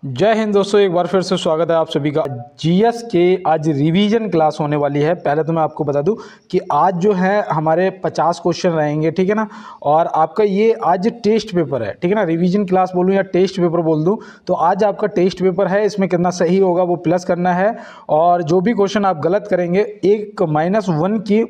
जय हिंद दोस्तों, एक बार फिर से स्वागत है आप सभी का। जीएस के आज रिवीजन क्लास होने वाली है। पहले तो मैं आपको बता दूं कि आज जो है हमारे 50 क्वेश्चन रहेंगे, ठीक है ना। और आपका ये आज टेस्ट पेपर है, ठीक है ना। रिवीजन क्लास बोलूं या टेस्ट पेपर बोल दूं तो आज आपका टेस्ट पेपर है। इसमें कितना सही होगा वो प्लस करना है, और जो भी क्वेश्चन आप गलत करेंगे एक -1 की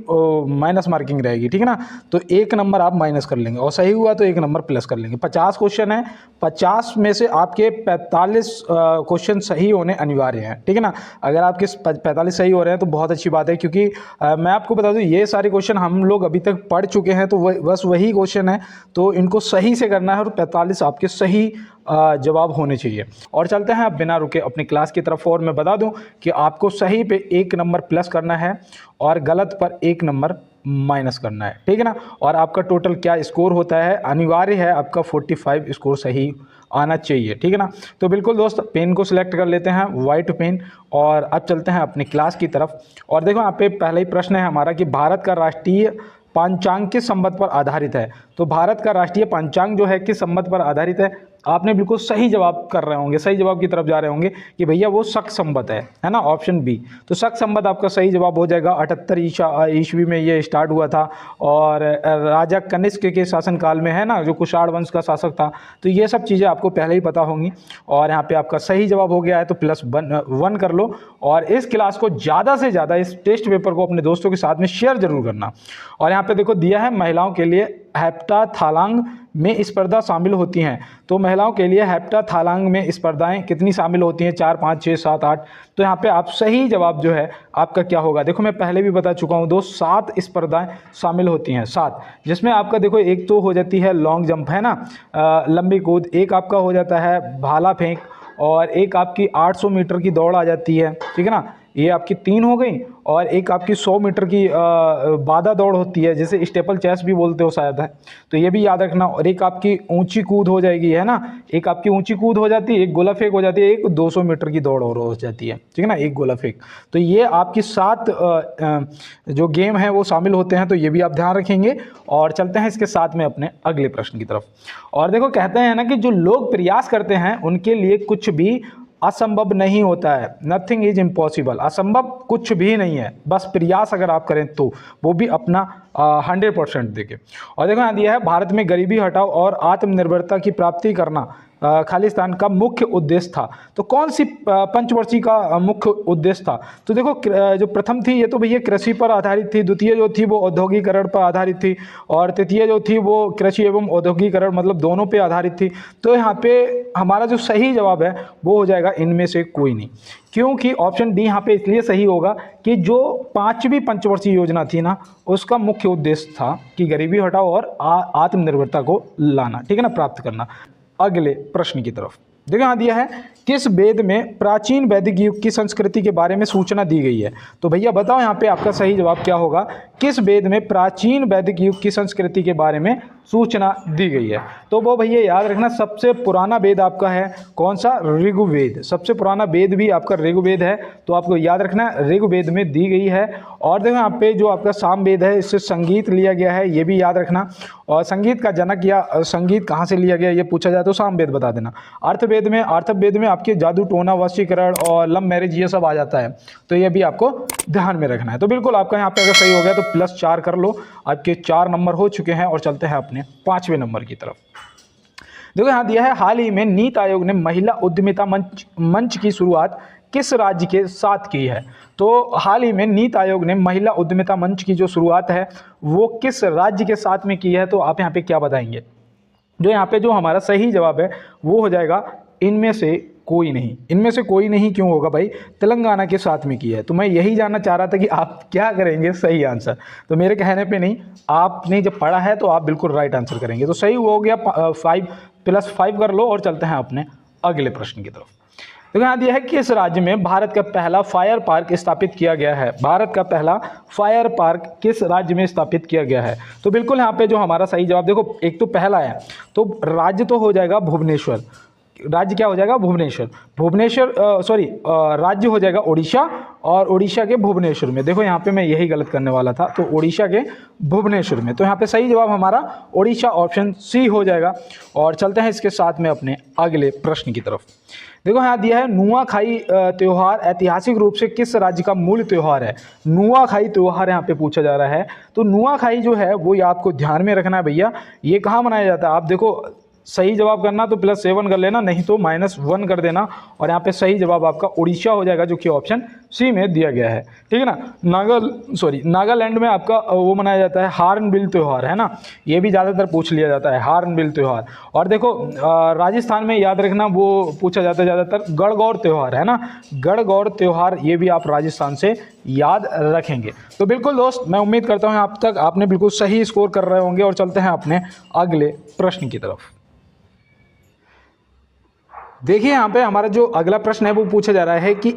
माइनस मार्किंग रहेगी, ठीक है ना। तो 1 नंबर आप माइनस कर लेंगे और सही हुआ तो 1 नंबर प्लस कर लेंगे। 50 क्वेश्चन है, 50 में से आपके 45 क्वेश्चन सही होने अनिवार्य हैं, ठीक है ना। अगर आपके 45 सही हो रहे हैं तो बहुत अच्छी बात है, क्योंकि मैं आपको बता दूं ये सारे क्वेश्चन हम लोग अभी तक पढ़ चुके हैं, तो बस वही क्वेश्चन है, तो इनको सही से करना है और 45 आपके सही जवाब होने चाहिए। और चलते हैं अब बिना रुके अपनी क्लास की तरफ। और मैं बता दूं कि आपको सही पे 1 नंबर प्लस करना है और गलत पर 1 नंबर माइनस करना है, ठीक है ना। और आपका टोटल क्या स्कोर होता है, अनिवार्य है आपका 45 स्कोर सही आना चाहिए, ठीक है ना। तो बिल्कुल दोस्त, पेन को सिलेक्ट कर लेते हैं, वाइट पेन, और अब चलते हैं अपनी क्लास की तरफ। और देखो यहाँ पे पहला ही प्रश्न है हमारा कि भारत का राष्ट्रीय पंचांग किस संवत पर आधारित है। तो भारत का राष्ट्रीय पंचांग जो है किस संवत पर आधारित है। आपने बिल्कुल सही जवाब कर रहे होंगे, सही जवाब की तरफ जा रहे होंगे कि भैया वो शक संवत है ना, ऑप्शन बी। तो शक संवत आपका सही जवाब हो जाएगा। 78 ईस्वी में ये स्टार्ट हुआ था, और राजा कनिष्क के शासनकाल में, है ना, जो कुषाण वंश का शासक था। तो ये सब चीज़ें आपको पहले ही पता होंगी। और यहाँ पे आपका सही जवाब हो गया है, तो +1 कर लो। और इस क्लास को ज़्यादा से ज़्यादा, इस टेस्ट पेपर को अपने दोस्तों के साथ में शेयर जरूर करना। और यहाँ पे देखो दिया है महिलाओं के लिए हेप्टाथालांग में स्पर्धा शामिल होती हैं। तो महिलाओं के लिए हेप्टाथालांग में स्पर्धाएं कितनी शामिल होती हैं, 4, 5, 6, 7, 8। तो यहाँ पे आप सही जवाब जो है आपका क्या होगा, देखो मैं पहले भी बता चुका हूँ दोस्त, 7 स्पर्धाएं शामिल होती हैं, 7। जिसमें आपका देखो एक तो हो जाती है लॉन्ग जंप, है ना, लंबी कूद, एक आपका हो जाता है भाला फेंक, और एक आपकी 800 मीटर की दौड़ आ जाती है, ठीक है ना। ये आपकी 3 हो गई। और एक आपकी 100 मीटर की बाधा दौड़ होती है, जिसे स्टेपल चेस भी बोलते हो शायद, है, तो ये भी याद रखना। और एक आपकी ऊंची कूद हो जाएगी, है ना, एक आपकी ऊंची कूद हो जाती है, एक गोला फेंक हो जाती है, एक 200 मीटर की दौड़ और हो जाती है, ठीक है ना, एक गोला फेंक। तो ये आपकी 7 जो गेम है वो शामिल होते हैं, तो ये भी आप ध्यान रखेंगे। और चलते हैं इसके साथ में अपने अगले प्रश्न की तरफ। और देखो कहते हैं ना कि जो लोग प्रयास करते हैं उनके लिए कुछ भी असंभव नहीं होता है। Nothing is impossible. असंभव कुछ भी नहीं है, बस प्रयास अगर आप करें तो, वो भी अपना 100% देके। और देखो यहाँ दिया है भारत में गरीबी हटाओ और आत्मनिर्भरता की प्राप्ति करना खालिस्तान का मुख्य उद्देश्य था। तो कौन सी पंचवर्षीय का मुख्य उद्देश्य था। तो देखो जो प्रथम थी ये तो भैया कृषि पर आधारित थी, द्वितीय जो थी वो औद्योगिकरण पर आधारित थी, और तृतीय जो थी वो कृषि एवं औद्योगिकरण, मतलब दोनों पे आधारित थी। तो यहाँ पे हमारा जो सही जवाब है वो हो जाएगा इनमें से कोई नहीं, क्योंकि ऑप्शन डी यहाँ पे इसलिए सही होगा कि जो 5वीं पंचवर्षीय योजना थी ना, उसका मुख्य उद्देश्य था कि गरीबी हटाओ और आत्मनिर्भरता को लाना, ठीक है ना, प्राप्त करना। अगले प्रश्न की तरफ देखो, यहाँ दिया है किस वेद में प्राचीन वैदिक युग की संस्कृति के बारे में सूचना दी गई है। तो भैया बताओ यहाँ पे आपका सही जवाब क्या होगा। किस वेद में प्राचीन वैदिक युग की संस्कृति के बारे में सूचना दी गई है। तो वो भैया याद रखना, सबसे पुराना वेद आपका है कौन सा, ऋग्वेद। सबसे पुराना वेद भी आपका ऋग्वेद है, तो आपको याद रखना ऋग्वेद में दी गई है। और देखो यहाँ पे जो आपका सामवेद है, इससे संगीत लिया गया है, ये भी याद रखना। और संगीत का जनक या संगीत कहाँ से लिया गया ये पूछा जाए तो सामवेद बता देना। अर्थवेद में आपके जादू टोना वशीकरण और लव मैरिज ये सब आ जाता है, तो ये भी आपको ध्यान में रखना है। तो बिल्कुल आपका यहाँ पे अगर सही हो गया तो +4 कर लो। आपके 4 नंबर हो चुके हैं। और चलते हैं अपने 5वें नंबर की तरफ। देखो यहाँ दिया है हाल ही में नीति आयोग ने महिला उद्यमिता मंच की शुरुआत किस राज्य के साथ की है। तो हाल ही में नीति आयोग ने महिला उद्यमिता मंच की जो शुरुआत है वो किस राज्य के साथ में की है। तो आप यहाँ पे क्या बताएंगे। जो यहाँ पे जो हमारा सही जवाब है वो हो जाएगा इनमें से कोई नहीं। इनमें से कोई नहीं क्यों होगा भाई, तेलंगाना के साथ में की है। तो मैं यही जानना चाह रहा था कि आप क्या करेंगे सही आंसर। तो मेरे कहने पे नहीं, आपने जब पढ़ा है तो आप बिल्कुल राइट आंसर करेंगे। तो सही हो गया, 5 +5 कर लो। और चलते हैं अपने अगले प्रश्न की तरफ। तो यहाँ दिया है किस राज्य में भारत का पहला फायर पार्क स्थापित किया गया है। भारत का पहला फायर पार्क किस राज्य में स्थापित किया गया है। तो बिल्कुल यहाँ पे जो हमारा सही जवाब देखो, एक तो पहला है तो राज्य तो हो जाएगा भुवनेश्वर, राज्य क्या हो जाएगा, भुवनेश्वर। भुवनेश्वर राज्य हो जाएगा उड़ीसा, और उड़ीसा के भुवनेश्वर में। देखो यहाँ पे मैं यही गलत करने वाला था, तो उड़ीसा के भुवनेश्वर में। तो यहाँ पे सही जवाब हमारा उड़ीसा, ऑप्शन सी हो जाएगा। और चलते हैं इसके साथ में अपने अगले प्रश्न की तरफ। देखो यहाँ दिया है, नुआखाई त्यौहार ऐतिहासिक रूप से किस राज्य का मूल त्यौहार है। नुआखाई त्यौहार यहाँ पे पूछा जा रहा है। तो नुआखाई जो है वो आपको ध्यान में रखना है भैया, ये कहाँ मनाया जाता है। आप देखो सही जवाब करना तो +7 कर लेना, नहीं तो -1 कर देना। और यहाँ पे सही जवाब आपका उड़ीसा हो जाएगा, जो कि ऑप्शन सी में दिया गया है, ठीक है ना। नागालैंड में आपका वो मनाया जाता है हार्नबिल त्यौहार, है ना। ये भी ज़्यादातर पूछ लिया जाता है, हार्नबिल त्यौहार। और देखो राजस्थान में याद रखना वो पूछा जाता है ज़्यादातर गणगौर त्यौहार, है ना। गणगौर त्यौहार, ये भी आप राजस्थान से याद रखेंगे। तो बिल्कुल दोस्त, मैं उम्मीद करता हूँ अब तक आपने बिल्कुल सही स्कोर कर रहे होंगे। और चलते हैं अपने अगले प्रश्न की तरफ। देखिए यहाँ पे हमारा जो अगला प्रश्न है वो पूछा जा रहा है कि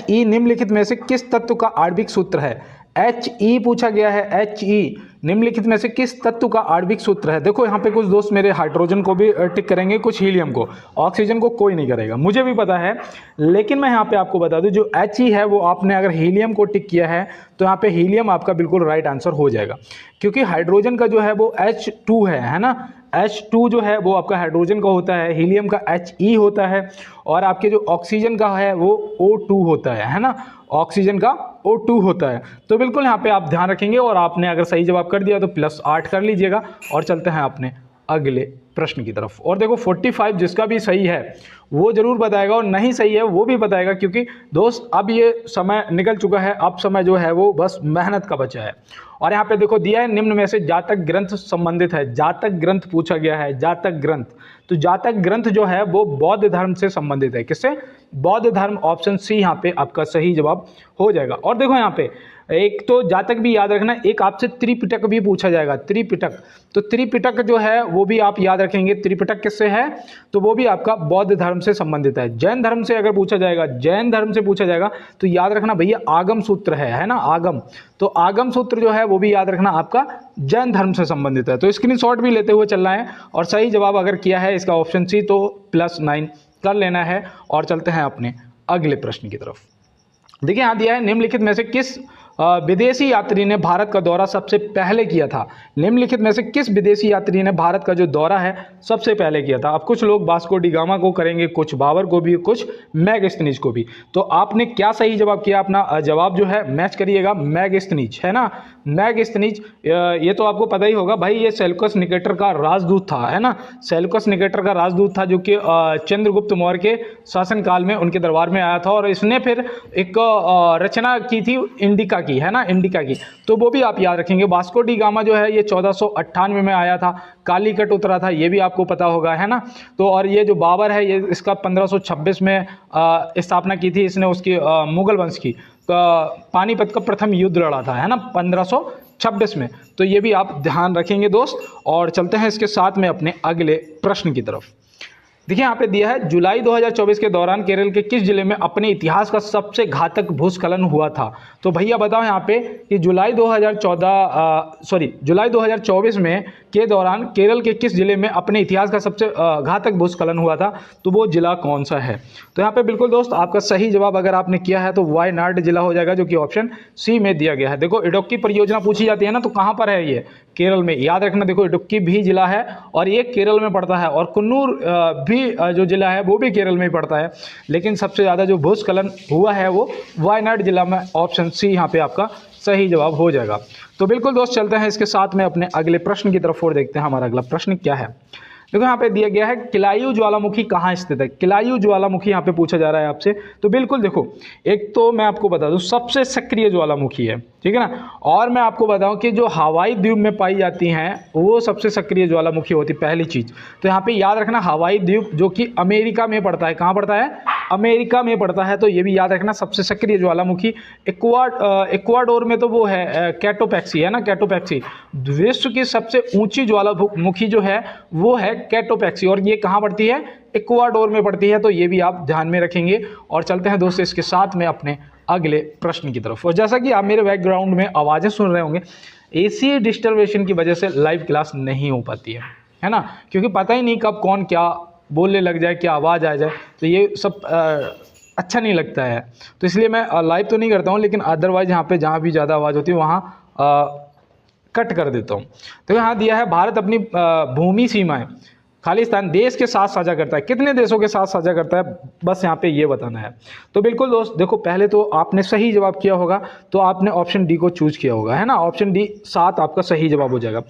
He निम्नलिखित में से किस तत्व का आणविक सूत्र है। He पूछा गया है, He निम्नलिखित में से किस तत्व का आणविक सूत्र है। देखो यहाँ पे कुछ दोस्त मेरे हाइड्रोजन को भी टिक करेंगे, कुछ हीलियम को, ऑक्सीजन को कोई नहीं करेगा, मुझे भी पता है। लेकिन मैं यहाँ पे आपको बता दूं, जो He है वो आपने अगर हीलियम को टिक किया है तो यहाँ पे हीलियम आपका बिल्कुल राइट आंसर हो जाएगा। क्योंकि हाइड्रोजन का जो है वो H2 है ना। H2 जो है वो आपका हाइड्रोजन का होता है, हीलियम का He होता है, और आपके जो ऑक्सीजन का है वो O2 होता है ना। ऑक्सीजन का O2 होता है। तो बिल्कुल यहाँ पे आप ध्यान रखेंगे, और आपने अगर सही जवाब कर दिया तो +8 कर लीजिएगा। और चलते हैं अपने अगले प्रश्न की तरफ। और देखो 45 जिसका भी सही है वो जरूर बताएगा, और नहीं सही है वो भी बताएगा, क्योंकि दोस्त अब ये समय निकल चुका है, अब समय जो है वो बस मेहनत का बचा है। और यहाँ पे देखो दिया है, निम्न में से जातक ग्रंथ संबंधित है। जातक ग्रंथ पूछा गया है, जातक ग्रंथ। तो जातक ग्रंथ जो है वो बौद्ध धर्म से संबंधित है। किससे? बौद्ध धर्म, ऑप्शन सी यहाँ पे आपका सही जवाब हो जाएगा। और देखो यहाँ पे एक तो जातक भी याद रखना, एक आपसे त्रिपिटक भी पूछा जाएगा, त्रिपिटक। तो त्रिपिटक जो है वो भी आप याद रखेंगे। त्रिपिटक किससे है? तो वो भी आपका बौद्ध धर्म से संबंधित है। जैन धर्म से अगर पूछा जाएगा, जैन धर्म से पूछा जाएगा तो याद रखना भैया आगम सूत्र है ना, आगम। तो आगम सूत्र जो है वो भी याद रखना आपका जैन धर्म से संबंधित है। तो स्क्रीनशॉट भी लेते हुए चलना है, और सही जवाब अगर किया है इसका ऑप्शन सी तो +9 कर लेना है। और चलते हैं अपने अगले प्रश्न की तरफ। देखिए यहाँ दिया है, निम्नलिखित में से किस विदेशी यात्री ने भारत का दौरा सबसे पहले किया था। निम्नलिखित में से किस विदेशी यात्री ने भारत का जो दौरा है सबसे पहले किया था। अब कुछ लोग वास्को डी गामा को करेंगे, कुछ बाबर को भी, कुछ मैगस्थनीज को भी। तो आपने क्या सही जवाब किया, अपना जवाब जो है मैच करिएगा। मैगस्थनीज है ना, मैगस्थनीज। ये तो आपको पता ही होगा भाई, ये सेल्यूकस निकेटर का राजदूत था, है ना। सेल्यूकस निकेटर का राजदूत था, जो कि चंद्रगुप्त मौर्य के शासनकाल में उनके दरबार में आया था, और इसने फिर एक रचना की थी इंडिका की, है ना, इंडिका की। तो वो भी आप याद रखेंगे। वास्को डी गामा जो है ये 1498 में आया था, कालीकट उतरा था, ये भी आपको पता होगा, है ना। तो और ये जो बाबर है, ये इसका 1526 में स्थापना की थी इसने, उसकी मुगल वंश की। पानीपत का प्रथम युद्ध लड़ा था, है ना, 1526 में। तो ये भी आप ध्यान रखेंगे दोस्त। और चलते हैं इसके साथ में अपने अगले प्रश्न की तरफ। देखिए यहाँ पे दिया है, जुलाई 2024 के दौरान केरल के किस जिले में अपने इतिहास का सबसे घातक भूस्खलन हुआ था। तो भैया बताओ यहाँ पे कि जुलाई 2024 में के दौरान केरल के किस जिले में अपने इतिहास का सबसे घातक भूस्खलन हुआ था। तो वो जिला कौन सा है। तो यहाँ पे बिल्कुल दोस्त आपका सही जवाब अगर आपने किया है तो वायनाड जिला हो जाएगा, जो कि ऑप्शन सी में दिया गया है। देखो इडुक्की परियोजना पूछी जाती है ना, तो कहाँ पर है ये, केरल में। याद रखना, देखो इडुक्की भी जिला है और ये केरल में पड़ता है, और कुन्नूर भी जो जिला है वो भी केरल में ही पड़ता है। लेकिन सबसे ज़्यादा जो भूस्खलन हुआ है वो वायनाड जिला में, ऑप्शन सी यहाँ पे आपका सही जवाब हो जाएगा। तो बिल्कुल दोस्त चलते हैं इसके साथ में अपने अगले प्रश्न की तरफ और देखते हैं हमारा अगला प्रश्न क्या है। देखो यहाँ पे दिया गया है, किलायू ज्वालामुखी कहाँ स्थित है। किलायू ज्वालामुखी यहाँ पे पूछा जा रहा है आपसे। तो बिल्कुल देखो, एक तो मैं आपको बता दूं सबसे सक्रिय ज्वालामुखी है, ठीक है ना। और मैं आपको बताऊं कि जो हवाई द्वीप में पाई जाती हैं वो सबसे सक्रिय ज्वालामुखी होती है, पहली चीज़। तो यहाँ पे याद रखना हवाई द्वीप जो कि अमेरिका में पड़ता है। कहाँ पड़ता है? अमेरिका में पड़ता है। तो ये भी याद रखना, सबसे सक्रिय ज्वालामुखी। इक्वाडोर में तो वो है कैटोपैक्सी, है ना, कैटोपैक्सी। विश्व की सबसे ऊंची ज्वालामुखी जो है वो है कैटोपैक्सी, और ये कहाँ पड़ती है? इक्वाडोर में पड़ती है। तो ये भी आप ध्यान में रखेंगे। और चलते हैं दोस्तों इसके साथ में अपने अगले प्रश्न की तरफ। और जैसा कि आप मेरे बैकग्राउंड में आवाज़ें सुन रहे होंगे, एसी डिस्टर्बेशन की वजह से लाइव क्लास नहीं हो पाती है ना, क्योंकि पता ही नहीं कब कौन क्या बोलने लग जाए, कि आवाज़ आ जाए, तो ये सब अच्छा नहीं लगता है। तो इसलिए मैं लाइव तो नहीं करता हूँ, लेकिन अदरवाइज़ यहाँ पे जहाँ भी ज़्यादा आवाज़ होती है वहाँ कट कर देता हूँ। तो यहाँ दिया है भारत अपनी भूमि सीमाएं खालिस्तान देश के साथ साझा करता है, कितने देशों के साथ साझा करता है, बस यहाँ पे ये बताना है। तो बिल्कुल दोस्त देखो, पहले तो आपने सही जवाब किया होगा, तो आपने ऑप्शन डी को चूज किया होगा, है ना। ऑप्शन डी 7 आपका सही जवाब हो जाएगा।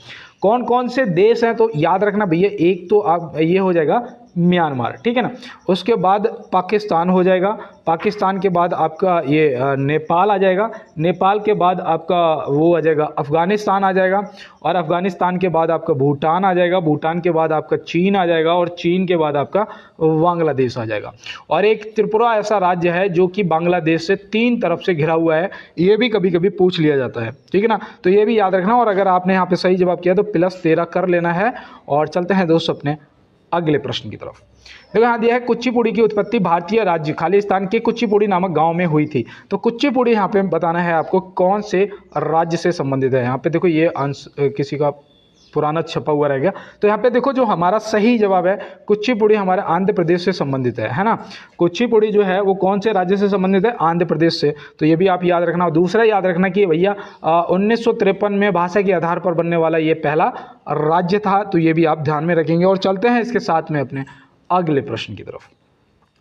कौन कौन से देश हैं, तो याद रखना भैया, एक तो आप ये हो जाएगा म्यांमार, ठीक है ना। उसके बाद पाकिस्तान हो जाएगा, पाकिस्तान के बाद आपका ये नेपाल आ जाएगा, नेपाल के बाद आपका वो आ जाएगा अफगानिस्तान आ जाएगा, और अफगानिस्तान के बाद आपका भूटान आ जाएगा, भूटान के बाद आपका चीन आ जाएगा, और चीन के बाद आपका बांग्लादेश आ जाएगा। और एक त्रिपुरा ऐसा राज्य है जो कि बांग्लादेश से 3 तरफ से घिरा हुआ है, ये भी कभी कभी पूछ लिया जाता है, ठीक है ना। तो ये भी याद रखना, और अगर आपने यहाँ पे सही जवाब किया तो +13 कर लेना है। और चलते हैं दोस्त अपने अगले प्रश्न की तरफ। देखो यहाँ दिया है कुचिपुड़ी की उत्पत्ति भारतीय राज्य खालिस्तान के कुचिपुड़ी नामक गांव में हुई थी। तो कुचिपुड़ी यहाँ पे बताना है आपको कौन से राज्य से संबंधित है। यहाँ पे देखो ये अंश किसी का पुराना छपा हुआ रह गया, तो यहाँ पे देखो जो हमारा सही जवाब है, कुचिपुड़ी हमारे आंध्र प्रदेश से संबंधित है ना। कुचिपुड़ी जो है वो कौन से राज्य से संबंधित है, आंध्र प्रदेश से। तो ये भी आप याद रखना। और दूसरा याद रखना कि भैया 1953 में भाषा के आधार पर बनने वाला ये पहला राज्य था, तो ये भी आप ध्यान में रखेंगे। और चलते हैं इसके साथ में अपने अगले प्रश्न की तरफ।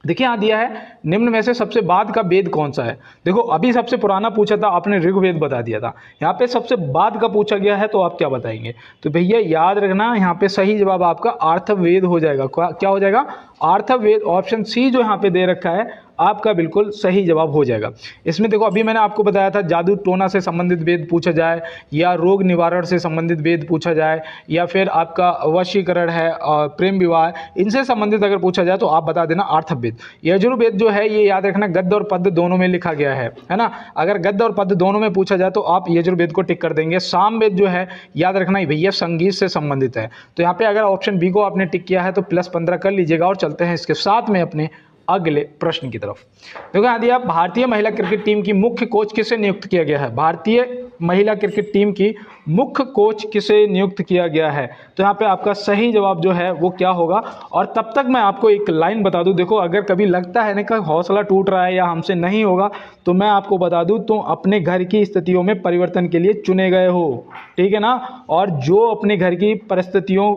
देखिए यहाँ दिया है निम्न में से सबसे बाद का वेद कौन सा है। देखो अभी सबसे पुराना पूछा था आपने, ऋग्वेद बता दिया था, यहाँ पे सबसे बाद का पूछा गया है, तो आप क्या बताएंगे। तो भैया याद रखना, यहाँ पे सही जवाब आपका अर्थवेद हो जाएगा। क्या हो जाएगा, अर्थवेद। ऑप्शन सी जो यहाँ पे दे रखा है आपका बिल्कुल सही जवाब हो जाएगा। इसमें देखो अभी मैंने आपको बताया था जादू टोना से संबंधित वेद पूछा जाए, या रोग निवारण से संबंधित वेद पूछा जाए, या फिर आपका वशीकरण है और प्रेम विवाह, इनसे संबंधित अगर पूछा जाए तो आप बता देना अर्थवेद। यजुर्वेद जो है ये याद रखना गद्य और पद्य दोनों में लिखा गया है ना। अगर गद्य और पद्य दोनों में पूछा जाए तो आप यजुर्वेद को टिक कर देंगे। सामवेद जो है याद रखना भैया संगीत से संबंधित है। तो यहाँ पे अगर ऑप्शन बी को आपने टिक किया है तो +15 कर लीजिएगा। और चलते हैं इसके साथ में अपने अगले प्रश्न की तरफ। देखो यहाँ दिया भारतीय महिला क्रिकेट टीम की मुख्य कोच किसे नियुक्त किया गया है। भारतीय महिला क्रिकेट टीम की मुख्य कोच किसे नियुक्त किया गया है। तो यहाँ पे आपका सही जवाब जो है वो क्या होगा। और तब तक मैं आपको एक लाइन बता दूं, देखो अगर कभी लगता है ना कि हौसला टूट रहा है या हमसे नहीं होगा, तो मैं आपको बता दूं तुम अपने घर की स्थितियों में परिवर्तन के लिए चुने गए हो, ठीक है ना। और जो अपने घर की परिस्थितियों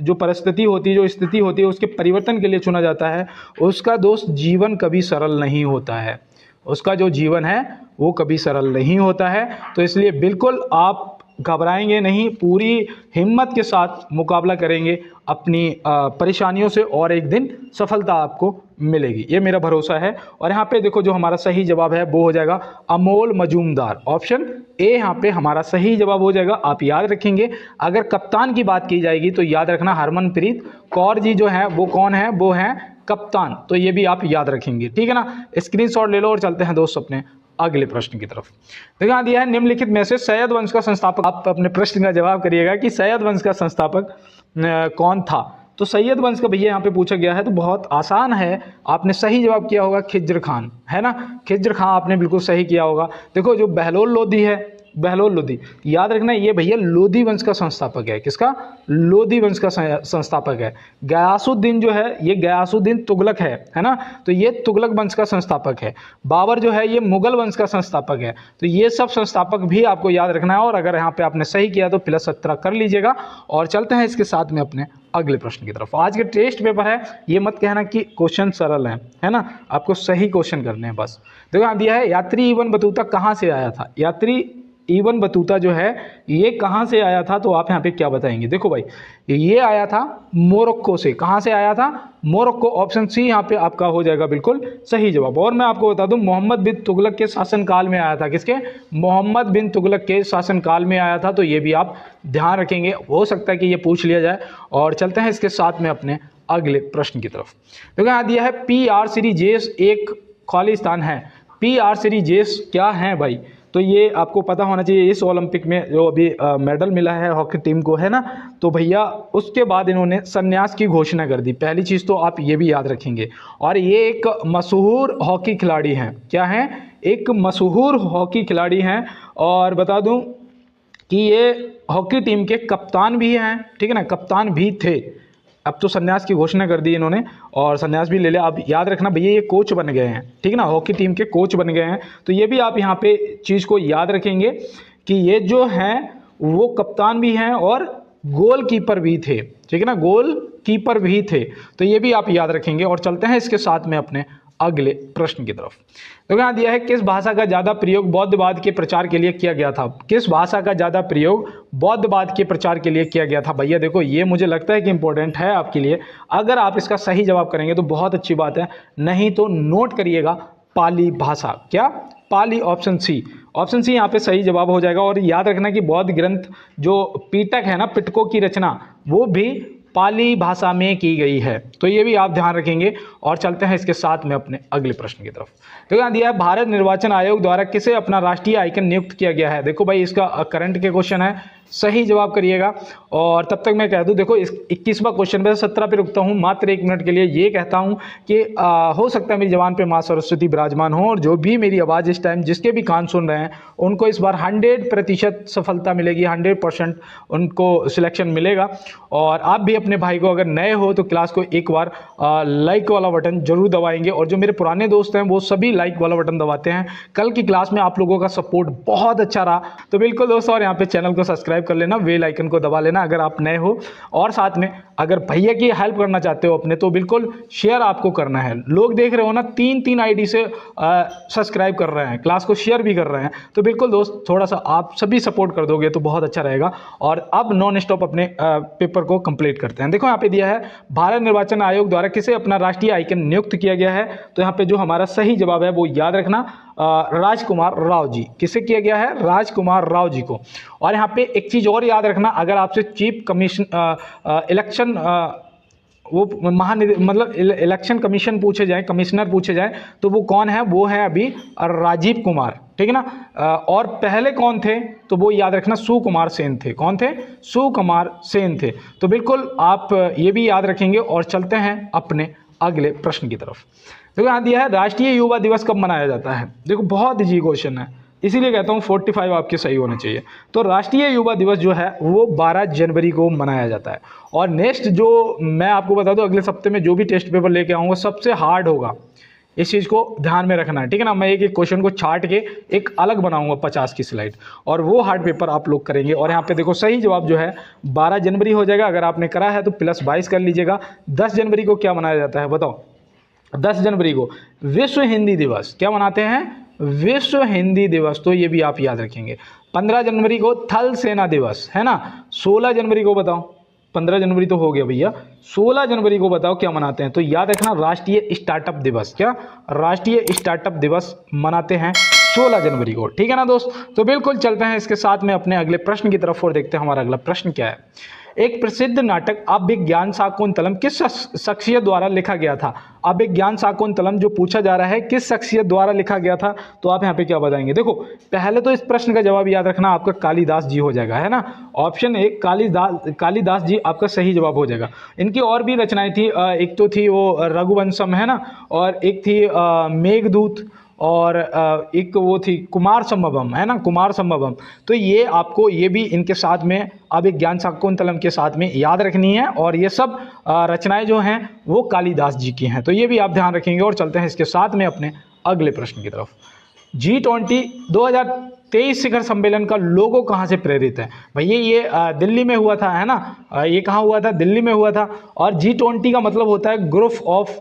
जो परिस्थिति होती है, जो स्थिति होती है, उसके परिवर्तन के लिए चुना जाता है, उसका दोस्त जीवन कभी सरल नहीं होता है। उसका जो जीवन है वो कभी सरल नहीं होता है। तो इसलिए बिल्कुल आप घबराएंगे नहीं, पूरी हिम्मत के साथ मुकाबला करेंगे अपनी परेशानियों से, और एक दिन सफलता आपको मिलेगी, ये मेरा भरोसा है। और यहाँ पे देखो जो हमारा सही जवाब है वो हो जाएगा अमोल मजूमदार। ऑप्शन ए यहाँ पे हमारा सही जवाब हो जाएगा। आप याद रखेंगे अगर कप्तान की बात की जाएगी तो याद रखना हरमनप्रीत कौर जी जो है वो कौन है, वो है कप्तान। तो ये भी आप याद रखेंगे, ठीक है ना। स्क्रीनशॉट ले लो और चलते हैं दोस्त अपने अगले प्रश्न की तरफ। देखो यहाँ दिया है निम्नलिखित में से सैयद वंश का संस्थापक, आप अपने प्रश्न का जवाब करिएगा कि सैयद वंश का संस्थापक कौन था। तो सैयद वंश का भैया यहाँ पे पूछा गया है, तो बहुत आसान है, आपने सही जवाब किया होगा खिज्र खान, है ना। खिज्र खान आपने बिल्कुल सही किया होगा। देखो जो बहलोल लोधी है, बहलोल लोधी याद रखना, ये भैया लोधी वंश का संस्थापक है। किसका, लोधी वंश का संस्थापक है। गयासुद्दीन जो है ये गयासुद्दीन तुगलक है ना, तो ये तुगलक वंश का संस्थापक है। बाबर जो है ये मुगल वंश का संस्थापक है। तो ये सब संस्थापक भी आपको याद रखना है। और अगर यहाँ पे आपने सही किया तो +17 कर लीजिएगा। और चलते हैं इसके साथ में अपने अगले प्रश्न की तरफ। आज के टेस्ट पेपर है, ये मत कहना कि क्वेश्चन सरल है ना, आपको सही क्वेश्चन करने हैं बस। देखो यहाँ दिया है यात्री इब्न बतूता कहाँ से आया था। यात्री इब्न बतूता जो है ये कहाँ से आया था, तो आप यहाँ पे क्या बताएंगे। देखो भाई ये आया था मोरक्को से। कहाँ से आया था, मोरक्को। ऑप्शन सी यहाँ पे आपका हो जाएगा बिल्कुल सही जवाब। और मैं आपको बता दूं मोहम्मद बिन तुगलक के शासनकाल में आया था। किसके, मोहम्मद बिन तुगलक के शासनकाल में आया था। तो ये भी आप ध्यान रखेंगे, हो सकता है कि ये पूछ लिया जाए। और चलते हैं इसके साथ में अपने अगले प्रश्न की तरफ। देखो यहाँ दिया है PR सीरीजेस एक खालिस्तान है। PR सीरीजेस क्या है भाई, तो ये आपको पता होना चाहिए। इस ओलंपिक में जो अभी मेडल मिला है हॉकी टीम को, है ना, तो भैया उसके बाद इन्होंने संन्यास की घोषणा कर दी। पहली चीज़ तो आप ये भी याद रखेंगे। और ये एक मशहूर हॉकी खिलाड़ी हैं। क्या हैं, एक मशहूर हॉकी खिलाड़ी हैं। और बता दूं कि ये हॉकी टीम के कप्तान भी हैं, ठीक है ना, कप्तान भी थे। अब तो संन्यास की घोषणा कर दी इन्होंने और संन्यास भी ले लिया। अब याद रखना भैया ये कोच बन गए हैं, ठीक है ना, हॉकी टीम के कोच बन गए हैं। तो ये भी आप यहाँ पे चीज़ को याद रखेंगे कि ये जो हैं वो कप्तान भी हैं और गोलकीपर भी थे, ठीक है ना, गोलकीपर भी थे। तो ये भी आप याद रखेंगे। और चलते हैं इसके साथ में अपने अगले प्रश्न की तरफ। तो यहाँ दिया है किस भाषा का ज़्यादा प्रयोग बौद्धवाद के प्रचार के लिए किया गया था। किस भाषा का ज़्यादा प्रयोग बौद्धवाद के प्रचार के लिए किया गया था। भैया देखो ये मुझे लगता है कि इंपॉर्टेंट है आपके लिए। अगर आप इसका सही जवाब करेंगे तो बहुत अच्छी बात है, नहीं तो नोट करिएगा पाली भाषा। क्या? पाली, ऑप्शन सी। ऑप्शन सी यहाँ पे सही जवाब हो जाएगा। और याद रखना कि बौद्ध ग्रंथ जो पिटक है ना, पिटकों की रचना, वो भी पाली भाषा में की गई है। तो ये भी आप ध्यान रखेंगे। और चलते हैं इसके साथ में अपने अगले प्रश्न की तरफ। तो यहाँ दिया है भारत निर्वाचन आयोग द्वारा किसे अपना राष्ट्रीय आइकन नियुक्त किया गया है। देखो भाई इसका करंट के क्वेश्चन है, सही जवाब करिएगा। और तब तक मैं कह दूं, देखो इस 21वां क्वेश्चन पे 17 पे रुकता हूं मात्र 1 मिनट के लिए। ये कहता हूं कि हो सकता है मेरी जबान पे माँ सरस्वती विराजमान हो और जो भी मेरी आवाज़ इस टाइम जिसके भी कान सुन रहे हैं उनको इस बार 100% सफलता मिलेगी, 100% उनको सिलेक्शन मिलेगा। और आप भी अपने भाई को, अगर नए हो तो क्लास को एक बार लाइक वाला बटन जरूर दबाएंगे। और जो मेरे पुराने दोस्त हैं वो सभी लाइक वाला बटन दबाते हैं। कल की क्लास में आप लोगों का सपोर्ट बहुत अच्छा रहा। तो बिल्कुल दोस्तों, और यहाँ पे चैनल को सब्सक्राइब कर लेना, बेल आइकन को दबा लेना अगर आप नए हो। और साथ में अगर भैया की हेल्प करना चाहते हो अपने, तो बिल्कुल शेयर आपको करना है। लोग देख रहे हो ना, 3 आईडी से सब्सक्राइब कर रहे हैं, क्लास को शेयर भी कर रहे हैं। तो बिल्कुल दोस्त, थोड़ा सा आप सभी सपोर्ट कर दोगे तो बहुत अच्छा रहेगा। और अब नॉन स्टॉप अपने पेपर को कंप्लीट करते हैं। देखो यहाँ पे दिया है भारत निर्वाचन आयोग द्वारा किसे अपना राष्ट्रीय आइकन नियुक्त किया गया है। तो यहाँ पे जो हमारा सही जवाब है वो याद रखना, राजकुमार राव जी। किसे किया गया है? राजकुमार राव जी को। और यहाँ पे एक चीज और याद रखना, अगर आपसे चीफ कमीशन इलेक्शन वो मतलब इलेक्शन कमीशन पूछे जाए, कमिश्नर पूछे जाए, तो वो कौन है? वो है अभी राजीव कुमार, ठीक है ना। और पहले कौन थे? तो वो याद रखना सुकुमार सेन थे। कौन थे? सुकुमार सेन थे। तो बिल्कुल आप ये भी याद रखेंगे। और चलते हैं अपने अगले प्रश्न की तरफ। देखो यहाँ दिया है राष्ट्रीय युवा दिवस कब मनाया जाता है। देखो बहुत इजी क्वेश्चन है, इसीलिए कहता हूँ 45 आपके सही होने चाहिए। तो राष्ट्रीय युवा दिवस जो है वो 12 जनवरी को मनाया जाता है। और नेक्स्ट जो मैं आपको बता दूं, अगले सप्ते में जो भी टेस्ट पेपर लेके आऊँगा सबसे हार्ड होगा, इस चीज़ को ध्यान में रखना है, ठीक है ना। मैं एक एक क्वेश्चन को छाट के एक अलग बनाऊंगा 50 की स्लाइड, और वो हार्ड पेपर आप लोग करेंगे। और यहाँ पे देखो सही जवाब जो है 12 जनवरी हो जाएगा। अगर आपने करा है तो +22 कर लीजिएगा। 10 जनवरी को क्या मनाया जाता है बताओ? 10 जनवरी को विश्व हिंदी दिवस। क्या मनाते हैं? विश्व हिंदी दिवस। तो ये भी आप याद रखेंगे। 15 जनवरी को थल सेना दिवस, है ना। 16 जनवरी को बताओ, 15 जनवरी तो हो गया भैया, 16 जनवरी को बताओ क्या मनाते हैं? तो याद रखना राष्ट्रीय स्टार्टअप दिवस। क्या? राष्ट्रीय स्टार्टअप दिवस मनाते हैं 16 जनवरी को, ठीक है ना दोस्त। तो बिल्कुल चलते हैं इसके साथ में अपने अगले प्रश्न की तरफ और देखते हैं हमारा अगला प्रश्न क्या है। एक प्रसिद्ध नाटक अभिज्ञान शाकुंतलम किस शख्सियत द्वारा लिखा गया था? अभिज्ञान शाकुंतलम जो पूछा जा रहा है किस शख्सियत द्वारा लिखा गया था, तो आप यहाँ पे क्या बताएंगे? देखो पहले तो इस प्रश्न का जवाब याद रखना आपका कालिदास जी हो जाएगा, है ना। ऑप्शन ए कालिदास जी आपका सही जवाब हो जाएगा। इनकी और भी रचनाएं थी, एक तो थी वो रघुवंशम, है ना, और एक थी मेघदूत, और एक वो थी कुमार संभवम, है ना, कुमार संभवम। तो ये आपको ये भी इनके साथ में अभिज्ञान शाकुंतलम के साथ में याद रखनी है। और ये सब रचनाएं जो हैं वो कालिदास जी की हैं। तो ये भी आप ध्यान रखेंगे। और चलते हैं इसके साथ में अपने अगले प्रश्न की तरफ। G20 2023 शिखर सम्मेलन का लोगो कहाँ से प्रेरित है? भैया ये दिल्ली में हुआ था, है ना। ये कहाँ हुआ था? दिल्ली में हुआ था। और G20 का मतलब होता है ग्रुप ऑफ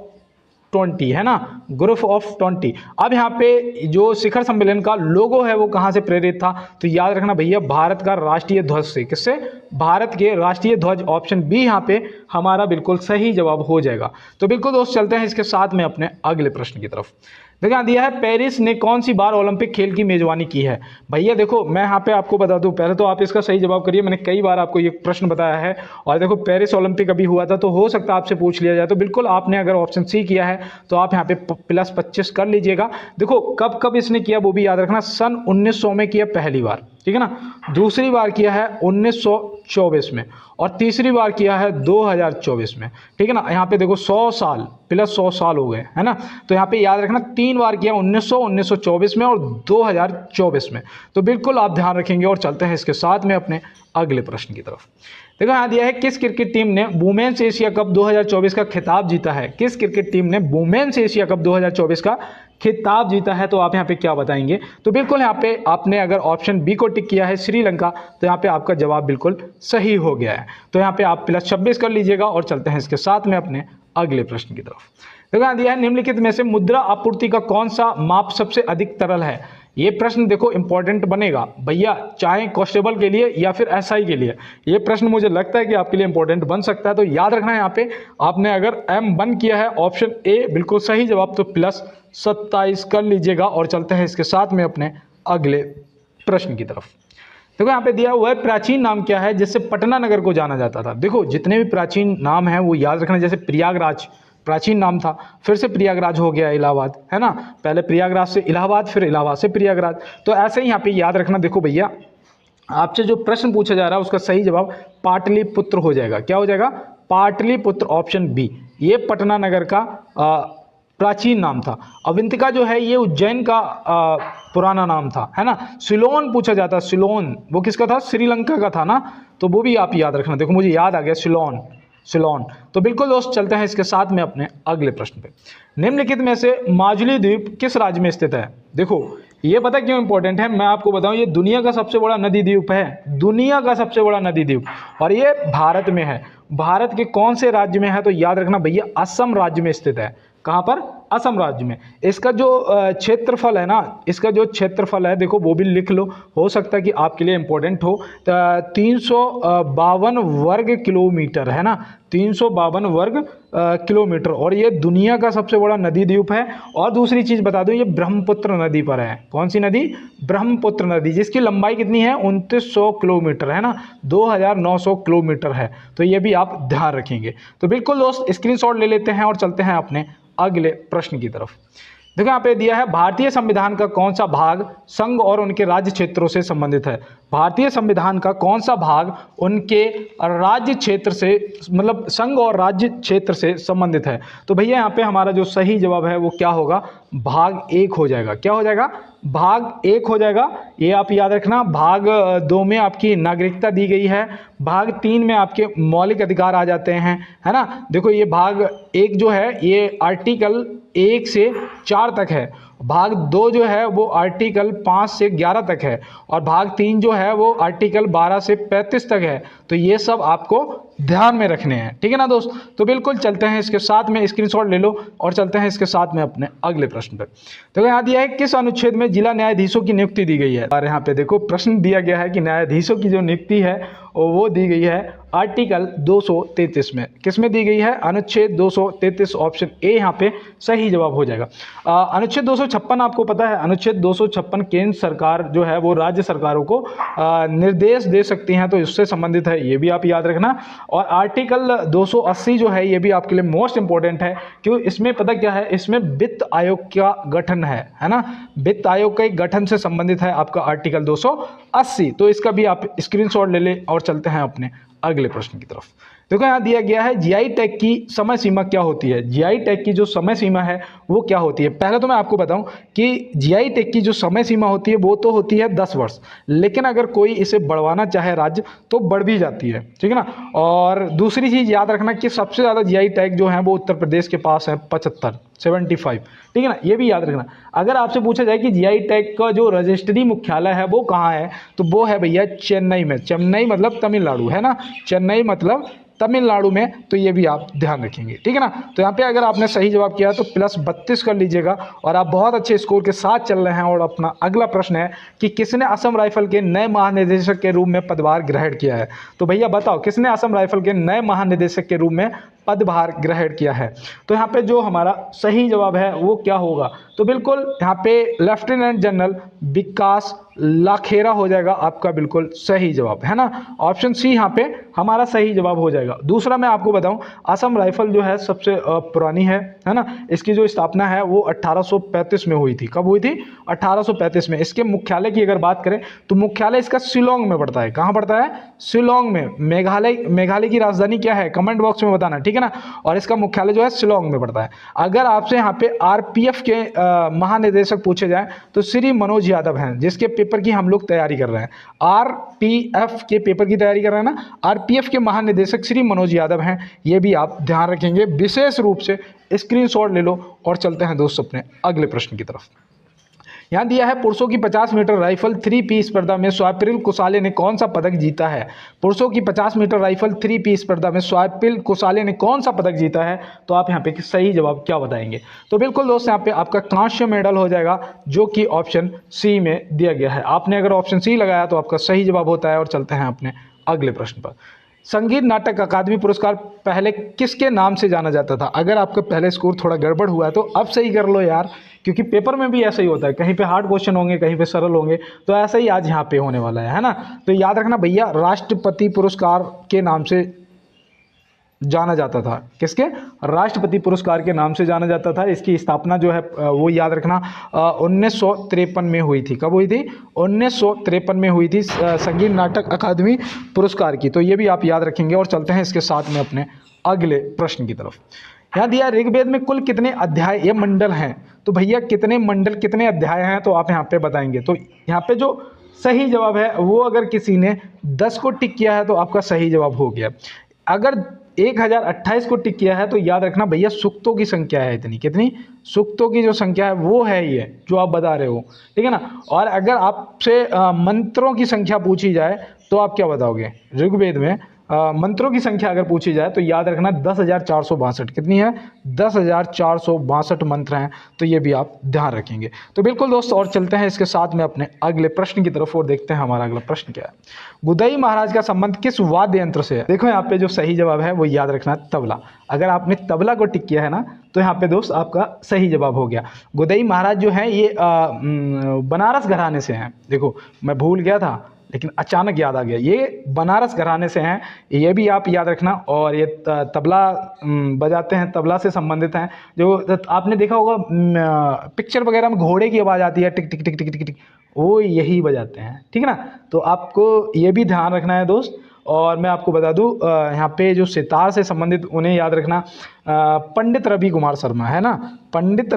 20, है ना, ग्रुप ऑफ 20। अब यहाँ पे जो शिखर सम्मेलन का लोगो है वो कहाँ से प्रेरित था? तो याद रखना भैया भारत का राष्ट्रीय ध्वज से। किससे? भारत के राष्ट्रीय ध्वज। ऑप्शन बी यहाँ पे हमारा बिल्कुल सही जवाब हो जाएगा। तो बिल्कुल दोस्त चलते हैं इसके साथ में अपने अगले प्रश्न की तरफ। देखिए यहाँ दिया है पेरिस ने कौन सी बार ओलंपिक खेल की मेजबानी की है? भैया देखो मैं यहाँ पे आपको बता दूं, पहले तो आप इसका सही जवाब करिए, मैंने कई बार आपको ये प्रश्न बताया है। और देखो पेरिस ओलंपिक अभी हुआ था, तो हो सकता है आपसे पूछ लिया जाए। तो बिल्कुल आपने अगर ऑप्शन सी किया है तो आप यहाँ पे +25 कर लीजिएगा। देखो कब कब इसने किया वो भी याद रखना। सन 1900 में किया पहली बार, ठीक है ना। दूसरी बार किया है 1924 में और तीसरी बार किया है 2024 में, ठीक है ना। यहाँ पे देखो 100 साल प्लस 100 साल हो गए, है ना। तो यहाँ पे याद रखना 3 बार किया 1924 में और 2024 में। तो बिल्कुल आप ध्यान रखेंगे और चलते हैं इसके साथ में अपने अगले प्रश्न की तरफ। देखो यहाँ दिया है किस क्रिकेट टीम ने वुमेन्स एशिया कप 2024 का खिताब जीता है। किस क्रिकेट टीम ने वुमेन्स एशिया कप 2024 का खिताब जीता है, तो आप यहाँ पे क्या बताएंगे। तो बिल्कुल यहाँ पे आपने अगर ऑप्शन बी को टिक किया है श्रीलंका, तो यहाँ पे आपका जवाब बिल्कुल सही हो गया है। तो यहाँ पे आप +26 कर लीजिएगा और चलते हैं इसके साथ में अपने अगले प्रश्न की तरफ। देखो यहाँ दिया है निम्नलिखित में से मुद्रा आपूर्ति का कौन सा माप सबसे अधिक तरल है। ये प्रश्न देखो इंपॉर्टेंट बनेगा भैया, चाहे कांस्टेबल के लिए या फिर एसआई के लिए। ये प्रश्न मुझे लगता है कि आपके लिए इंपॉर्टेंट बन सकता है। तो याद रखना है यहाँ पे आपने अगर M1 किया है ऑप्शन ए बिल्कुल सही जवाब, तो +27 कर लीजिएगा और चलते हैं इसके साथ में अपने अगले प्रश्न की तरफ। देखो यहाँ पे दिया हुआ है प्राचीन नाम क्या है जिससे पटना नगर को जाना जाता था। देखो जितने भी प्राचीन नाम हैं वो याद रखना, जैसे प्रयागराज प्राचीन नाम था, फिर से प्रयागराज हो गया इलाहाबाद, है ना। पहले प्रयागराज से इलाहाबाद, फिर इलाहाबाद से प्रयागराज। तो ऐसे ही यहाँ पे याद रखना। देखो भैया आपसे जो प्रश्न पूछा जा रहा है उसका सही जवाब पाटलिपुत्र हो जाएगा। क्या हो जाएगा? Pataliputra, option B. ये पटना नगर का प्राचीन नाम था। अवंतिका जो है ये उज्जैन का पुराना नाम था, है ना। सिलोन पूछा जाता है, सिलोन वो किसका था? श्रीलंका का था ना। तो वो भी आप याद रखना। देखो मुझे याद आ गया, सिलोन। तो बिल्कुल दोस्त चलते हैं इसके साथ में अपने अगले प्रश्न पे। निम्नलिखित में से माजुली द्वीप किस राज्य में स्थित है। देखो ये पता क्यों इंपॉर्टेंट है, मैं आपको बताऊं, ये दुनिया का सबसे बड़ा नदी द्वीप है, दुनिया का सबसे बड़ा नदी द्वीप, और ये भारत में है। भारत के कौन से राज्य में है? तो याद रखना भैया असम राज्य में स्थित है। कहाँ पर? असम राज्य में। इसका जो क्षेत्रफल है ना, इसका जो क्षेत्रफल है देखो वो भी लिख लो, हो सकता है कि आपके लिए इंपॉर्टेंट हो। 352 वर्ग किलोमीटर, है ना, 352 वर्ग किलोमीटर, और ये दुनिया का सबसे बड़ा नदी द्वीप है। और दूसरी चीज़ बता दूं, ये ब्रह्मपुत्र नदी पर है। कौन सी नदी? ब्रह्मपुत्र नदी, जिसकी लंबाई कितनी है? 2900 किलोमीटर, है ना, 2900 किलोमीटर है। तो ये भी आप ध्यान रखेंगे। तो बिल्कुल दोस्त स्क्रीनशॉट ले लेते हैं और चलते हैं अपने अगले प्रश्न की तरफ। देखो यहाँ पे दिया है भारतीय संविधान का कौन सा भाग संघ और उनके राज्य क्षेत्रों से संबंधित है। भारतीय संविधान का कौन सा भाग उनके राज्य क्षेत्र से, मतलब संघ और राज्य क्षेत्र से संबंधित है। तो भैया यहाँ पे हमारा जो सही जवाब है वो क्या होगा? भाग 1 हो जाएगा। क्या हो जाएगा? भाग 1 हो जाएगा। ये आप याद रखना। भाग 2 में आपकी नागरिकता दी गई है, भाग 3 में आपके मौलिक अधिकार आ जाते हैं, है ना। देखो ये भाग 1 जो है ये आर्टिकल 1 से 4 तक है, भाग 2 जो है वो आर्टिकल 5 से 11 तक है, और भाग 3 जो है वो आर्टिकल 12 से 35 तक है। तो ये सब आपको ध्यान में रखने हैं, ठीक है ना दोस्त। तो बिल्कुल चलते हैं इसके साथ में, स्क्रीनशॉट ले लो और चलते हैं इसके साथ में अपने अगले प्रश्न पर। तो यहाँ दिया है किस अनुच्छेद में जिला न्यायाधीशों की नियुक्ति दी गई है। और यहाँ पे देखो प्रश्न दिया गया है कि न्यायाधीशों की जो नियुक्ति है वो दी गई है आर्टिकल 233 में। किस में दी गई है? अनुच्छेद 233, ऑप्शन ए यहाँ पे सही जवाब हो जाएगा। अनुच्छेद 256 आपको पता है, अनुच्छेद 256 केंद्र सरकार जो है वो राज्य सरकारों को निर्देश दे सकती हैं, तो इससे संबंधित है, ये भी आप याद रखना। और आर्टिकल 280 जो है ये भी आपके लिए मोस्ट इंपॉर्टेंट है, क्यों? इसमें पता क्या है, इसमें वित्त आयोग का गठन है ना, वित्त आयोग का एक गठन से संबंधित है आपका आर्टिकल 280। तो इसका भी आप स्क्रीनशॉट ले ले और चलते हैं अपने अगले प्रश्न की तरफ। देखो यहाँ दिया गया है जीआई टैग की समय सीमा क्या होती है। जीआई टैग की जो समय सीमा है वो क्या होती है। पहले तो मैं आपको बताऊं कि जीआई टैग की जो समय सीमा होती है वो तो होती है 10 वर्ष, लेकिन अगर कोई इसे बढ़वाना चाहे राज्य तो बढ़ भी जाती है, ठीक है ना। और दूसरी चीज़ याद रखना कि सबसे ज़्यादा जीआई टैग जो है वो उत्तर प्रदेश के पास है, 75, ठीक है ना, ये भी याद रखना। अगर आपसे पूछा जाए कि जीआई टैग का जो रजिस्ट्री मुख्यालय है वो कहाँ है, तो वो है भैया चेन्नई में। चेन्नई मतलब तमिलनाडु, है ना, चेन्नई मतलब तमिलनाडु में। तो ये भी आप ध्यान रखेंगे, ठीक है ना। तो यहाँ पे अगर आपने सही जवाब किया तो +32 कर लीजिएगा और आप बहुत अच्छे स्कोर के साथ चल रहे हैं। और अपना अगला प्रश्न है कि किसने असम राइफल के नए महानिदेशक के रूप में पदभार ग्रहण किया है। तो भैया बताओ किसने असम राइफल के नए महानिदेशक के रूप में पदभार ग्रहण किया है। तो यहाँ पे जो हमारा सही जवाब है वो क्या होगा, तो बिल्कुल यहाँ पे लेफ्टिनेंट जनरल विकास लाखेरा हो जाएगा आपका बिल्कुल सही जवाब, है ना। ऑप्शन सी यहाँ पे हमारा सही जवाब हो जाएगा। दूसरा मैं आपको बताऊं, असम राइफल जो है सबसे पुरानी है ना। इसकी जो स्थापना है वो 1835 में हुई थी। कब हुई थी? 1835 में। इसके मुख्यालय की अगर बात करें तो मुख्यालय इसका शिलोंग में पड़ता है। कहाँ पड़ता है? शिलोंग में। मेघालय की राजधानी क्या है? कमेंट बॉक्स में बताना, ठीक है ना। और इसका मुख्यालय जो है शिलोंग में पड़ता है। अगर आपसे यहाँ पे आरपीएफ के महानिदेशक पूछे जाए तो श्री मनोज यादव हैं, जिसके पेपर की हम लोग तैयारी कर रहे हैं। आरपीएफ के पेपर की तैयारी कर रहे हैं ना, आरपीएफ के महानिदेशक श्री मनोज यादव हैं। ये भी आप ध्यान रखेंगे, विशेष रूप से स्क्रीनशॉट ले लो। और चलते हैं दोस्त अपने अगले प्रश्न की तरफ। यहाँ दिया है, पुरुषों की 50 मीटर राइफल 3P स्पर्धा में स्वप्निल कुसाले ने कौन सा पदक जीता है? पुरुषों की 50 मीटर राइफल 3P स्पर्धा में स्वप्निल कुसाले ने कौन सा पदक जीता है? तो आप यहाँ पे सही जवाब क्या बताएंगे? तो बिल्कुल दोस्त, यहाँ पे आपका कांस्य मेडल हो जाएगा, जो कि ऑप्शन सी में दिया गया है। आपने अगर ऑप्शन सी लगाया तो आपका सही जवाब होता है। और चलते हैं अपने अगले प्रश्न पर। संगीत नाटक अकादमी पुरस्कार पहले किसके नाम से जाना जाता था? अगर आपका पहले स्कोर थोड़ा गड़बड़ हुआ है तो अब सही कर लो यार, क्योंकि पेपर में भी ऐसा ही होता है, कहीं पे हार्ड क्वेश्चन होंगे, कहीं पे सरल होंगे। तो ऐसा ही आज यहाँ पे होने वाला है ना। तो याद रखना भैया, राष्ट्रपति पुरस्कार के नाम से जाना जाता था। किसके? राष्ट्रपति पुरस्कार के नाम से जाना जाता था। इसकी स्थापना जो है वो याद रखना 1953 में हुई थी। कब हुई थी? 1953 में हुई थी संगीत नाटक अकादमी पुरस्कार की। तो ये भी आप याद रखेंगे। और चलते हैं इसके साथ में अपने अगले प्रश्न की तरफ। यहाँ दिया, ऋग्वेद में कुल कितने अध्याय या मंडल हैं? तो भैया कितने मंडल कितने अध्याय हैं तो आप यहाँ पे बताएंगे। तो यहाँ पे जो सही जवाब है वो अगर किसी ने 10 को टिक किया है तो आपका सही जवाब हो गया। अगर 1028 को टिक किया है तो याद रखना भैया, सूक्तों की संख्या है इतनी। कितनी? सूक्तों की जो संख्या है वो है ये जो आप बता रहे हो, ठीक है ना। और अगर आपसे मंत्रों की संख्या पूछी जाए तो आप क्या बताओगे? ऋग्वेद में मंत्रों की संख्या अगर पूछी जाए तो याद रखना 10,462। कितनी है? 10,462 मंत्र हैं। तो ये भी आप ध्यान रखेंगे। तो बिल्कुल दोस्तों, और चलते हैं इसके साथ में अपने अगले प्रश्न की तरफ और देखते हैं हमारा अगला प्रश्न क्या है। गुदई महाराज का संबंध किस वाद्य यंत्र से है? देखो यहाँ पे जो सही जवाब है वो याद रखना तबला। अगर आपने तबला को टिक किया है ना तो यहाँ पे दोस्त आपका सही जवाब हो गया। गुदई महाराज जो है ये बनारस घराने से हैं। देखो मैं भूल गया था लेकिन अचानक याद आ गया, ये बनारस घराने से हैं। ये भी आप याद रखना। और ये तबला बजाते हैं, तबला से संबंधित हैं। जो आपने देखा होगा पिक्चर वगैरह में घोड़े की आवाज़ आती है, टिक टिक टिक टिक टिक टिक, वो यही बजाते हैं, ठीक है ना। तो आपको ये भी ध्यान रखना है दोस्त। और मैं आपको बता दूं, यहाँ पे जो सितार से संबंधित उन्हें याद रखना पंडित रवि कुमार शर्मा, है ना। पंडित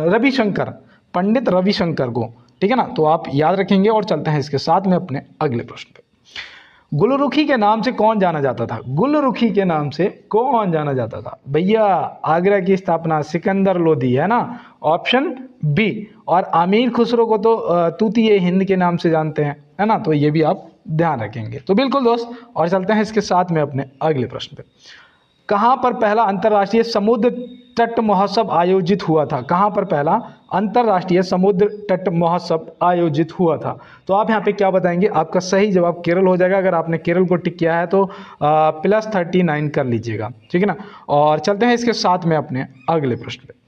रविशंकर, पंडित रविशंकर को, ठीक है ना। तो आप याद रखेंगे। और चलते हैं इसके साथ में अपने अगले प्रश्न पे। गुलरुखी के नाम से कौन जाना जाता था? गुलरुखी के नाम से कौन जाना जाता था? भैया आगरा की स्थापना सिकंदर लोदी, है ना, ऑप्शन बी। और आमीर खुसरो को तो तूतीए हिंद के नाम से जानते हैं, है ना। तो ये भी आप ध्यान रखेंगे। तो बिल्कुल दोस्त, और चलते हैं इसके साथ में अपने अगले प्रश्न पे। कहाँ पर पहला अंतर्राष्ट्रीय समुद्र तट महोत्सव आयोजित हुआ था? कहाँ पर पहला अंतर्राष्ट्रीय समुद्र तट महोत्सव आयोजित हुआ था? तो आप यहाँ पे क्या बताएंगे? आपका सही जवाब केरल हो जाएगा। अगर आपने केरल को टिक किया है तो +39 कर लीजिएगा, ठीक है ना। और चलते हैं इसके साथ में अपने अगले प्रश्न पे।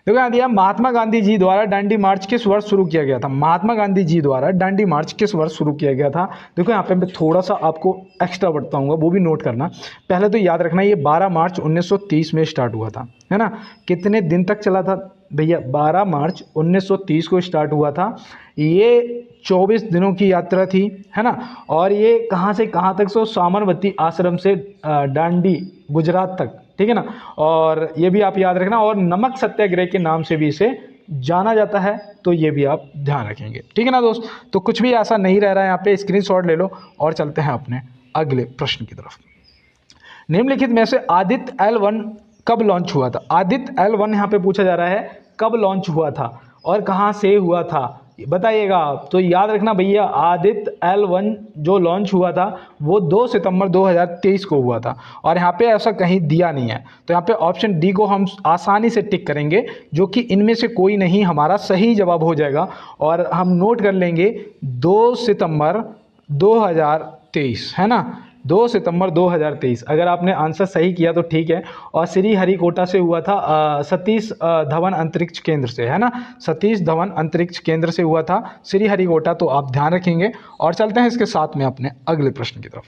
देखो यहाँ दिया, महात्मा गांधी जी द्वारा दांडी मार्च किस वर्ष शुरू किया गया था? महात्मा गांधी जी द्वारा दांडी मार्च किस वर्ष शुरू किया गया था? देखो यहाँ पे मैं थोड़ा सा आपको एक्स्ट्रा बताऊंगा, वो भी नोट करना। पहले तो याद रखना ये 12 मार्च 1930 में स्टार्ट हुआ था, है ना। कितने दिन तक चला था भैया? 12 मार्च 1930 को स्टार्ट हुआ था। ये 24 दिनों की यात्रा थी, है ना। और ये कहाँ से कहाँ तक? सो साबरमती आश्रम से दांडी गुजरात तक, ठीक है ना। और ये भी आप याद रखना। और नमक सत्याग्रह के नाम से भी इसे जाना जाता है। तो ये भी आप ध्यान रखेंगे, ठीक है ना दोस्त। तो कुछ भी ऐसा नहीं रह रहा है यहाँ पे, स्क्रीनशॉट ले लो। और चलते हैं अपने अगले प्रश्न की तरफ। निम्नलिखित में से आदित्य L1 कब लॉन्च हुआ था? आदित्य L1 यहाँ पे पूछा जा रहा है कब लॉन्च हुआ था और कहाँ से हुआ था, बताइएगा आप। तो याद रखना भैया, आदित्य L1 जो लॉन्च हुआ था वो 2 सितंबर 2023 को हुआ था। और यहाँ पे ऐसा कहीं दिया नहीं है। तो यहाँ पे ऑप्शन डी को हम आसानी से टिक करेंगे, जो कि इनमें से कोई नहीं हमारा सही जवाब हो जाएगा। और हम नोट कर लेंगे 2 सितंबर 2023, है ना। 2 सितंबर 2023। अगर आपने आंसर सही किया तो ठीक है। और श्रीहरिकोटा से हुआ था, सतीश धवन अंतरिक्ष केंद्र से, है ना, सतीश धवन अंतरिक्ष केंद्र से हुआ था श्रीहरिकोटा, तो आप ध्यान रखेंगे। और चलते हैं इसके साथ में अपने अगले प्रश्न की तरफ।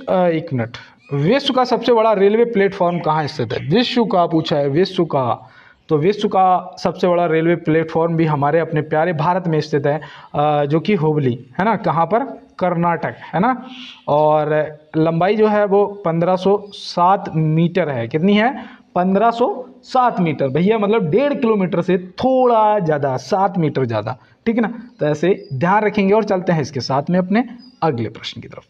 एक मिनट, विश्व का सबसे बड़ा रेलवे प्लेटफॉर्म कहाँ स्थित है? विश्व का पूछा है, विश्व का, तो विश्व का सबसे बड़ा रेलवे प्लेटफॉर्म भी हमारे अपने प्यारे भारत में स्थित है, जो कि हुबली, है ना, कहाँ पर? कर्नाटक, है ना। और लंबाई जो है वो 1507 मीटर है। कितनी है? 1507 मीटर भैया, मतलब 1.5 किलोमीटर से थोड़ा ज़्यादा, 7 मीटर ज़्यादा, ठीक है ना। तो ऐसे ध्यान रखेंगे। और चलते हैं इसके साथ में अपने अगले प्रश्न की तरफ।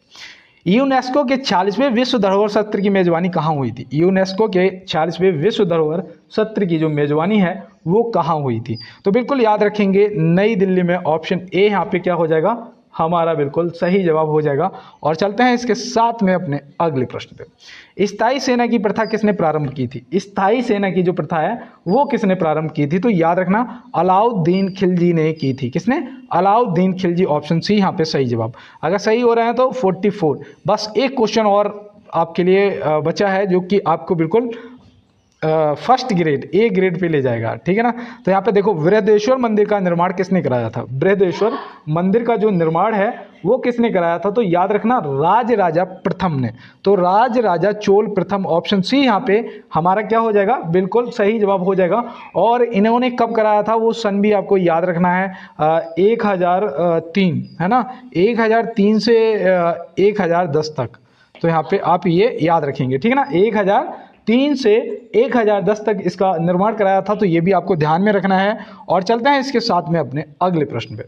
यूनेस्को के 46वें विश्व धरोहर सत्र की मेजबानी कहाँ हुई थी? यूनेस्को के 46वें विश्व धरोहर सत्र की जो मेजबानी है वो कहाँ हुई थी? तो बिल्कुल याद रखेंगे, नई दिल्ली में। ऑप्शन ए यहाँ पे क्या हो जाएगा? हमारा बिल्कुल सही जवाब हो जाएगा। और चलते हैं इसके साथ में अपने अगले प्रश्न पे। स्थायी सेना की प्रथा किसने प्रारंभ की थी? स्थायी सेना की जो प्रथा है वो किसने प्रारंभ की थी? तो याद रखना, अलाउद्दीन खिलजी ने की थी। किसने? अलाउद्दीन खिलजी। ऑप्शन सी यहाँ पे सही जवाब। अगर सही हो रहे हैं तो 44। बस एक क्वेश्चन और आपके लिए बचा है, जो कि आपको बिल्कुल first grade, A grade pay ले जाएगा, ठीक है ना। तो यहाँ पे देखो, बृहदेश्वर मंदिर का निर्माण किसने कराया था? बृहदेश्वर मंदिर का जो निर्माण है वो किसने कराया था? तो याद रखना, राज राजा प्रथम ने। तो राज राजा चोल प्रथम। ऑप्शन सी यहाँ पे हमारा क्या हो जाएगा? बिल्कुल सही जवाब हो जाएगा। और इन्होंने कब कराया था वो सन भी आपको याद रखना है, 1003, है ना, 1003 से 1010 तक। तो यहाँ पे आप ये याद रखेंगे, ठीक है ना। 1003 से 1010 तक इसका निर्माण कराया था, तो ये भी आपको ध्यान में रखना है। और चलते हैं इसके साथ में अपने अगले प्रश्न पे।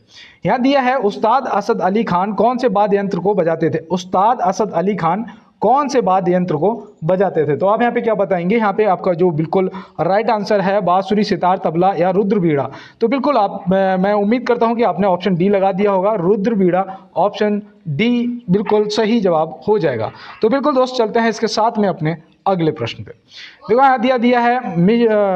यहाँ दिया है, उस्ताद असद अली खान कौन से वाद्य यंत्र को बजाते थे? उस्ताद असद अली खान कौन से वाद्य यंत्र को बजाते थे? तो आप यहाँ पे क्या बताएंगे? यहाँ पे आपका जो बिल्कुल राइट आंसर है, बांसुरी, सितार, तबला या रुद्र बीड़ा। तो बिल्कुल आप, मैं उम्मीद करता हूँ कि आपने ऑप्शन डी लगा दिया होगा, रुद्र बीड़ा। ऑप्शन डी बिल्कुल सही जवाब हो जाएगा। तो बिल्कुल दोस्त, चलते हैं इसके साथ में अपने अगले प्रश्न पे। देखो यहाँ दिया है,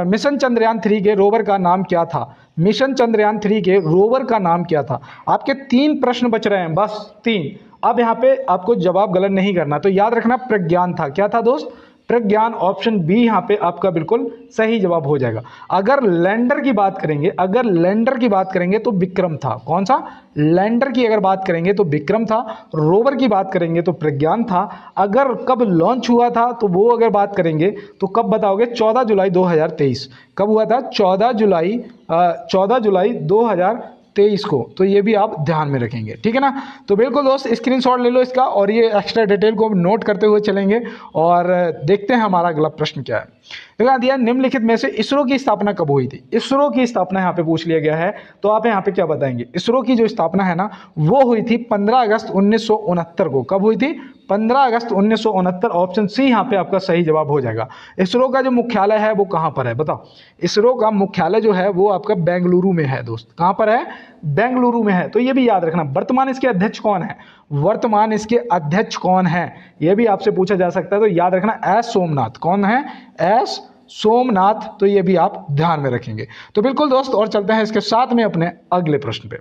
मिशन चंद्रयान 3 के रोवर का नाम क्या था? मिशन चंद्रयान 3 के रोवर का नाम क्या था? आपके 3 प्रश्न बच रहे हैं, बस 3। अब यहाँ पे आपको जवाब गलत नहीं करना, तो याद रखना, प्रज्ञान था। क्या था दोस्त? प्रज्ञान। ऑप्शन बी यहाँ पे आपका बिल्कुल सही जवाब हो जाएगा। अगर लैंडर की बात करेंगे, अगर लैंडर की बात करेंगे तो विक्रम था। कौन सा? लैंडर की अगर बात करेंगे तो विक्रम था। रोवर की बात करेंगे तो प्रज्ञान था। अगर कब लॉन्च हुआ था तो वो अगर बात करेंगे तो कब बताओगे? 14 जुलाई 2023। कब हुआ था? 14 जुलाई 2023 को। तो ये भी आप ध्यान में रखेंगे, ठीक है ना। तो बिल्कुल दोस्त, स्क्रीनशॉट ले लो इसका, और ये एक्स्ट्रा डिटेल को नोट करते हुए चलेंगे। और देखते हैं हमारा अगला प्रश्न क्या है। देखा दिया, निम्नलिखित में से इसरो की स्थापना कब हुई थी? इसरो की स्थापना यहाँ पे पूछ लिया गया है, तो आप यहाँ पे क्या बताएंगे? इसरो की जो स्थापना है ना, वो हुई थी 15 अगस्त 1969 को। कब हुई थी? 15 अगस्त 1969। ऑप्शन सी यहाँ पे आपका सही जवाब हो जाएगा। इसरो का जो मुख्यालय है वो कहाँ पर है बताओ? इसरो का मुख्यालय जो है वो आपका बेंगलुरु में है दोस्त। कहाँ पर है? बेंगलुरु में है। तो ये भी याद रखना। वर्तमान इसके अध्यक्ष कौन है? वर्तमान इसके अध्यक्ष कौन है, ये भी आपसे पूछा जा सकता है। तो याद रखना, एस सोमनाथ। कौन है? एस सोमनाथ। तो ये भी आप ध्यान में रखेंगे। तो बिल्कुल दोस्त, और चलते हैं इसके साथ में अपने अगले प्रश्न पे।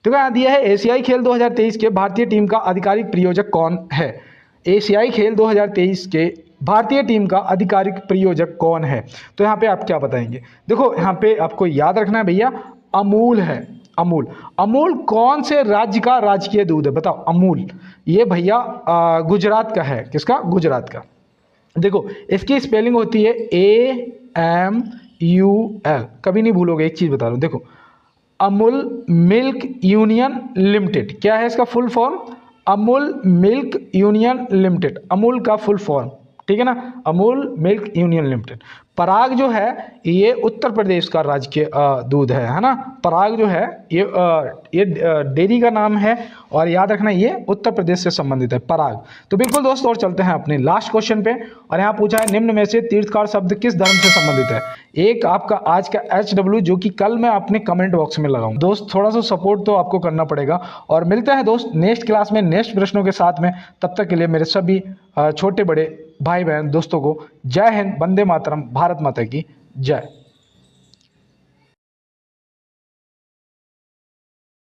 तो यहाँ दिया है, एशियाई खेल 2023 के भारतीय टीम का आधिकारिक प्रायोजक कौन है? एशियाई खेल 2023 के भारतीय टीम का आधिकारिक प्रायोजक कौन है? तो यहाँ पे आप क्या बताएंगे? देखो यहाँ पे आपको याद रखना है भैया, अमूल है। अमूल। अमूल कौन से राज्य का राजकीय दूध है बताओ? अमूल ये भैया गुजरात का है। किसका? गुजरात का। देखो इसकी स्पेलिंग होती है AMUL। कभी नहीं भूलोगे, एक चीज बता रहा हूं, देखो, अमूल मिल्क यूनियन लिमिटेड। क्या है इसका full form? Amul milk union limited. Amul का फुल फॉर्म, ठीक है ना, अमूल मिल्क यूनियन लिमिटेड। पराग जो है ये उत्तर प्रदेश का राजकीय दूध है ना। पराग जो है ये डेयरी का नाम है, और याद रखना ये उत्तर प्रदेश से संबंधित है, पराग। तो बिल्कुल दोस्त, और चलते हैं अपने लास्ट क्वेश्चन पे। और यहाँ पूछा है, निम्न में से तीर्थकार शब्द किस धर्म से संबंधित है? एक आपका आज का HW, जो कि कल मैं अपने कमेंट बॉक्स में लगाऊं। दोस्त थोड़ा सा सपोर्ट तो आपको करना पड़ेगा। और मिलते हैं दोस्त नेक्स्ट क्लास में नेक्स्ट प्रश्नों के साथ में। तब तक के लिए मेरे सभी छोटे बड़े भाई बहन दोस्तों को जय हिंद, वंदे मातरम, भारत माता की जय।